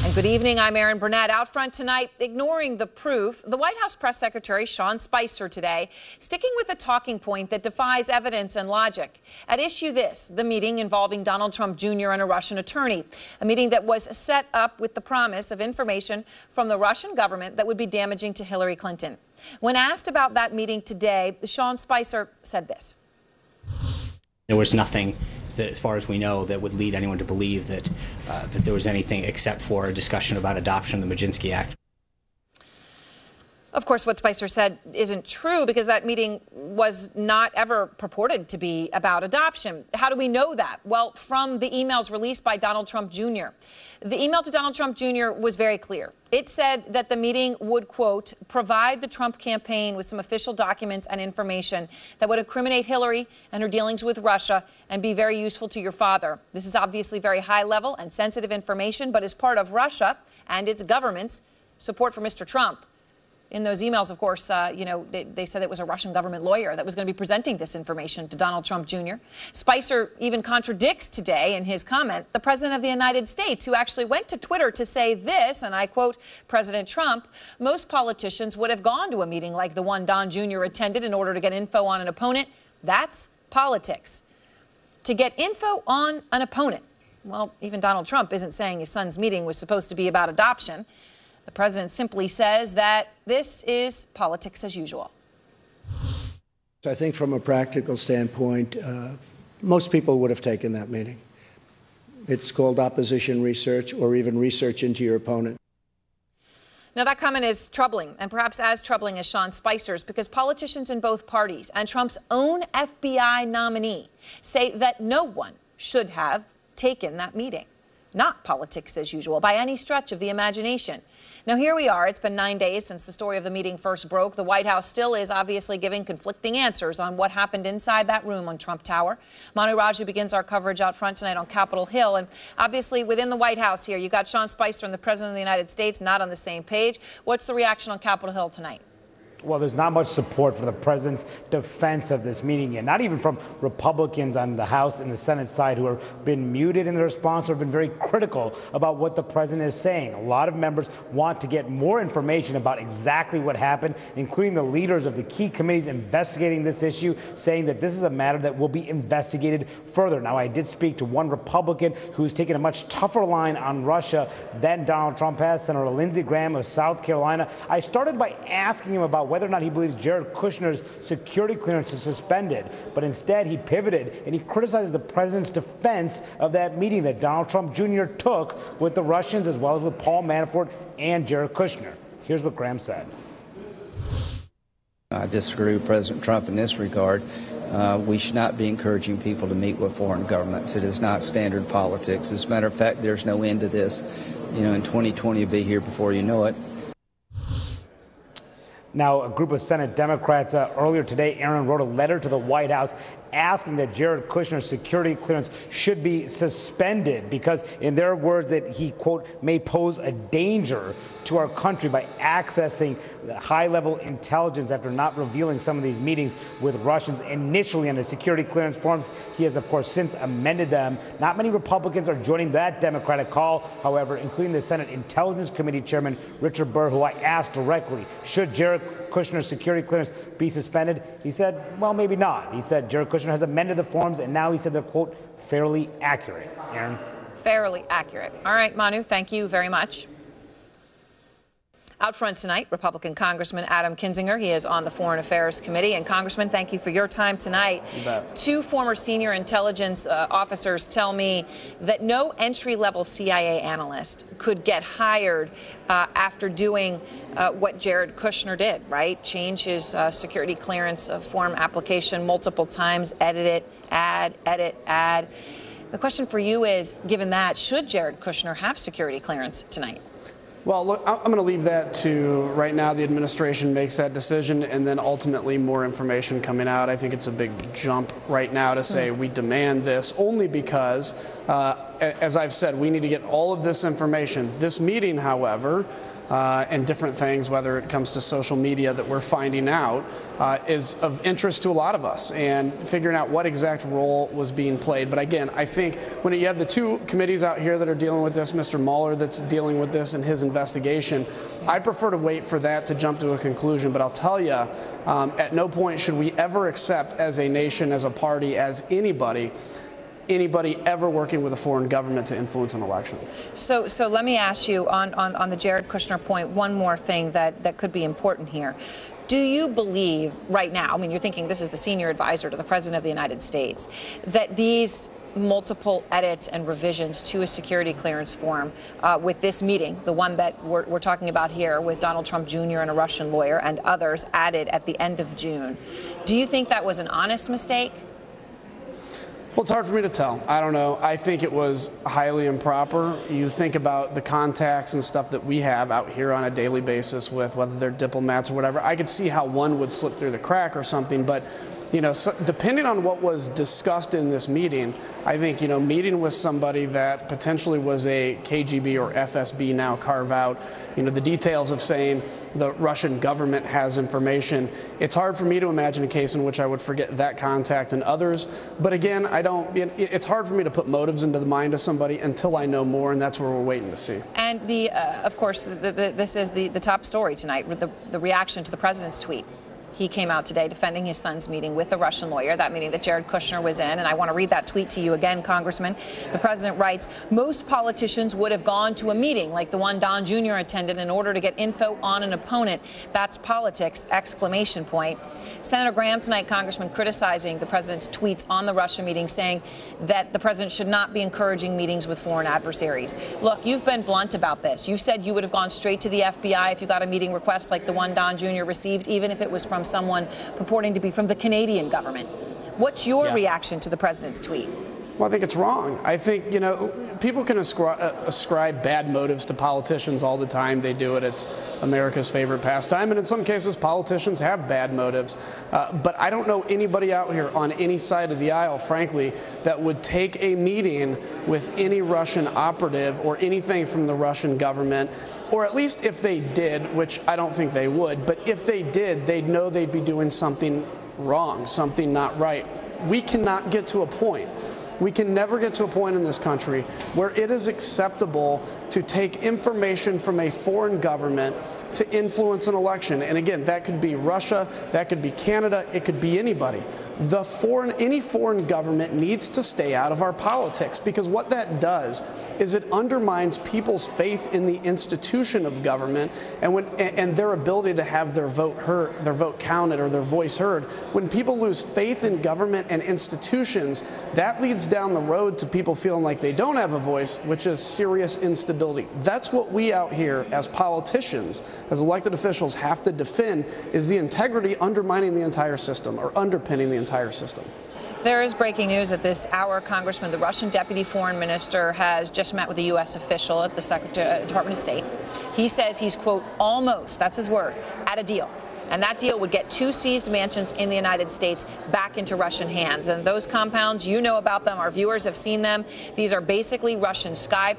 And good evening, I'm Erin Burnett. Out front tonight, ignoring the proof, the White House press secretary Sean Spicer today sticking with a talking point that defies evidence and logic. At issue this, the meeting involving Donald Trump Jr. and a Russian attorney, a meeting that was set up with the promise of information from the Russian government that would be damaging to Hillary Clinton. When asked about that meeting today, Sean Spicer said this. There was nothing that, as far as we know, that would lead anyone to believe that that there was anything except for a discussion about adoption of the Maginski Act. Of course, what Spicer said isn't true because that meeting was not ever purported to be about adoption. How do we know that? Well, from the emails released by Donald Trump Jr. The email to Donald Trump Jr. was very clear. It said that the meeting would, quote, provide the Trump campaign with some official documents and information that would incriminate Hillary and her dealings with Russia and be very useful to your father. This is obviously very high level and sensitive information, but is part of Russia and its government's support for Mr. Trump. In those emails, of course, they said it was a Russian government lawyer that was going to be presenting this information to Donald Trump Jr. Spicer even contradicts today in his comment the president of the United States, who actually went to Twitter to say this, and I quote President Trump, most politicians would have gone to a meeting like the one Don Jr. attended in order to get info on an opponent. That's politics. To get info on an opponent. Well, even Donald Trump isn't saying his son's meeting was supposed to be about adoption. The president simply says that this is politics as usual. I think from a practical standpoint, most people would have taken that meeting. It's called opposition research or even research into your opponent. Now, that comment is troubling, and perhaps as troubling as Sean Spicer's, because politicians in both parties and Trump's own FBI nominee say that no one should have taken that meeting. Not politics as usual by any stretch of the imagination. Now, here we are. It's been 9 days since the story of the meeting first broke. The White House still is obviously giving conflicting answers on what happened inside that room on Trump Tower. Manu Raju begins our coverage out front tonight on Capitol Hill. And obviously within the White House here, you got Sean Spicer and the President of the United States not on the same page. What's the reaction on Capitol Hill tonight? Well, there's not much support for the president's defense of this meeting, and not even from Republicans on the House and the Senate side who have been muted in their response or have been very critical about what the president is saying. A lot of members want to get more information about exactly what happened, including the leaders of the key committees investigating this issue, saying that this is a matter that will be investigated further. Now, I did speak to one Republican who's taken a much tougher line on Russia than Donald Trump has, Senator Lindsey Graham of South Carolina. I started by asking him about whether or not he believes Jared Kushner's security clearance is suspended. But instead, he pivoted and he criticized the president's defense of that meeting that Donald Trump Jr. took with the Russians as well as with Paul Manafort and Jared Kushner. Here's what Graham said. I disagree with President Trump in this regard. We should not be encouraging people to meet with foreign governments. It is not standard politics. As a matter of fact, there's no end to this. In 2020, you'll be here before you know it. Now, a group of Senate Democrats earlier today, Erin, wrote a letter to the White House asking that Jared Kushner's security clearance should be suspended because, in their words, that he, quote, may pose a danger to our country by accessing high-level intelligence after not revealing some of these meetings with Russians initially on the security clearance forms. He has, of course, since amended them. Not many Republicans are joining that Democratic call, however, including the Senate Intelligence Committee Chairman Richard Burr, who I asked directly, should Jared Kushner's security clearance be suspended? He said, well, maybe not. He said Jared Kushner has amended the forms, and now he said they're, quote, fairly accurate. Erin? Fairly accurate. All right, Manu, thank you very much. Out front tonight, Republican Congressman Adam Kinzinger. He is on the Foreign Affairs Committee. And Congressman, thank you for your time tonight. You bet. Two former senior intelligence officers tell me that no entry-level CIA analyst could get hired after doing what Jared Kushner did, right? Change his security clearance form application multiple times, edit it, add. The question for you is, given that, should Jared Kushner have security clearance tonight? Well, look, I'm going to leave that to right now the administration makes that decision and then ultimately more information coming out. I think it's a big jump right now to say we demand this only because as I've said, we need to get all of this information. This meeting, however, and different things, whether it comes to social media that we're finding out, is of interest to a lot of us, and figuring out what exact role was being played. But again, I think when you have the two committees out here that are dealing with this, Mr. Mueller that's dealing with this in his investigation, I prefer to wait for that to jump to a conclusion. But I'll tell you, at no point should we ever accept as a nation, as a party, as anybody ever working with a foreign government to influence an election. So let me ask you on the Jared Kushner point, one more thing that could be important here. Do you believe right now, I mean, you're thinking this is the senior advisor to the President of the United States, that these multiple edits and revisions to a security clearance form with this meeting, the one that we're talking about here with Donald Trump Jr. and a Russian lawyer and others added at the end of June, do you think that was an honest mistake? Well, it's hard for me to tell. I don't know. I think it was highly improper. You think about the contacts and stuff that we have out here on a daily basis with, whether they're diplomats or whatever. I could see how one would slip through the crack or something, but you know, so depending on what was discussed in this meeting, I think, you know, meeting with somebody that potentially was a KGB or FSB now carve out, you know, the details of saying the Russian government has information. It's hard for me to imagine a case in which I would forget that contact and others. But again, it's hard for me to put motives into the mind of somebody until I know more, and that's where we're waiting to see. And of course, this is the top story tonight, the reaction to the president's tweet. He came out today defending his son's meeting with the Russian lawyer, that meeting that Jared Kushner was in. And I want to read that tweet to you again, Congressman. The president writes, most politicians would have gone to a meeting like the one Don Jr. attended in order to get info on an opponent. That's politics, exclamation point. Senator Graham tonight, Congressman, criticizing the president's tweets on the Russia meeting, saying that the president should not be encouraging meetings with foreign adversaries. Look, you've been blunt about this. You said you would have gone straight to the FBI if you got a meeting request like the one Don Jr. received, even if it was from someone purporting to be from the Canadian government. What's your reaction to the president's tweet? Well, I think it's wrong. I think, you know, people can ascribe bad motives to politicians all the time. They do it. It's America's favorite pastime. And in some cases, politicians have bad motives. But I don't know anybody out here on any side of the aisle, frankly, that would take a meeting with any Russian operative or anything from the Russian government. Or at least if they did, which I don't think they would, but if they did, they'd know they'd be doing something wrong, something not right. We cannot get to a point. We can never get to a point in this country where it is acceptable to take information from a foreign government to influence an election. And again, that could be Russia, that could be Canada, it could be anybody. Any foreign government needs to stay out of our politics, because what that does is it undermines people's faith in the institution of government and their ability to have their vote counted or their voice heard. When people lose faith in government and institutions, that leads down the road to people feeling like they don't have a voice, which is serious instability. That's what we out here as politicians, as elected officials, have to defend, is the integrity undermining the entire system or underpinning the entire system. There is breaking news at this hour, Congressman. The Russian deputy foreign minister has just met with a U.S. official at the Department of State. He says he's, quote, almost, that's his word, at a deal. And that deal would get 2 seized mansions in the United States back into Russian hands. And those compounds, you know about them. Our viewers have seen them. These are basically Russian spy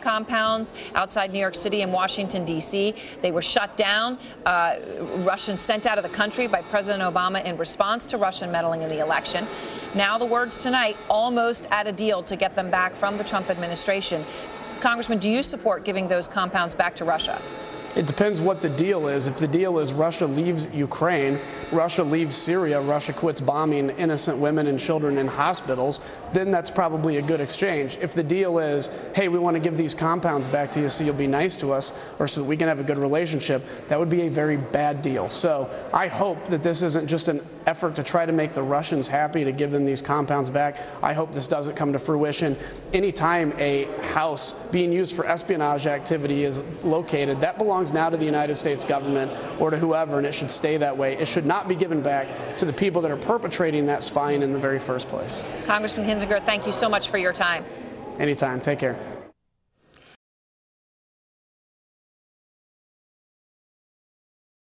compounds outside New York City and Washington, D.C. They were shut down. Russians sent out of the country by President Obama in response to Russian meddling in the election. Now the words tonight, almost at a deal to get them back from the Trump administration. Congressman, do you support giving those compounds back to Russia? It depends what the deal is. If the deal is Russia leaves Ukraine, Russia leaves Syria, Russia quits bombing innocent women and children in hospitals, then that's probably a good exchange. If the deal is, hey, we want to give these compounds back to you so you'll be nice to us or so that we can have a good relationship, that would be a very bad deal. So I hope that this isn't just an effort to try to make the Russians happy to give them these compounds back. I hope this doesn't come to fruition. Anytime a house being used for espionage activity is located, that belongs now to the United States government or to whoever, and it should stay that way. It should not be given back to the people that are perpetrating that spying in the very first place. Congressman Kinzinger, thank you so much for your time. Anytime. Take care.